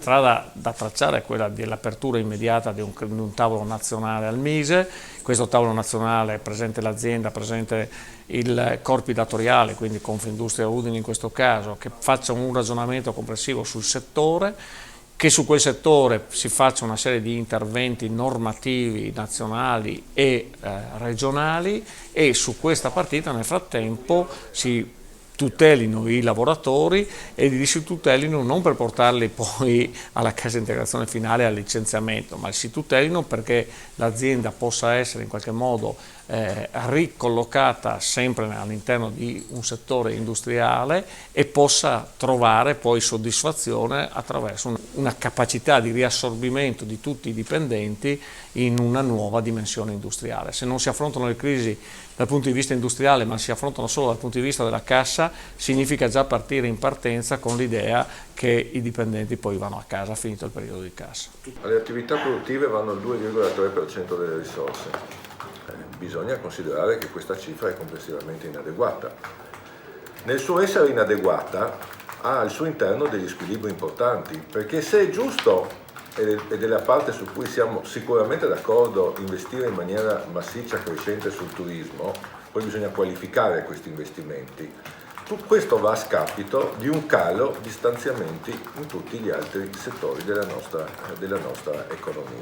strada da tracciare è quella dell'apertura immediata di un tavolo nazionale al Mise. Questo tavolo nazionale presente l'azienda, presente i corpi datoriali, quindi Confindustria Udine in questo caso, che faccia un ragionamento complessivo sul settore, che su quel settore si faccia una serie di interventi normativi nazionali e regionali, e su questa partita nel frattempo si tutelino i lavoratori e li si tutelino non per portarli poi alla cassa integrazione finale, al licenziamento, ma si tutelino perché l'azienda possa essere in qualche modo ricollocata sempre all'interno di un settore industriale e possa trovare poi soddisfazione attraverso una capacità di riassorbimento di tutti i dipendenti in una nuova dimensione industriale. Se non si affrontano le crisi dal punto di vista industriale, ma si affrontano solo dal punto di vista della cassa, significa già partire in partenza con l'idea che i dipendenti poi vanno a casa finito il periodo di cassa. Le attività produttive vanno al 2,3% delle risorse. Bisogna considerare che questa cifra è complessivamente inadeguata. Nel suo essere inadeguata ha al suo interno degli squilibri importanti, perché se è giusto, ed è la parte su cui siamo sicuramente d'accordo, investire in maniera massiccia, crescente sul turismo, poi bisogna qualificare questi investimenti. Tutto questo va a scapito di un calo di stanziamenti in tutti gli altri settori della nostra economia.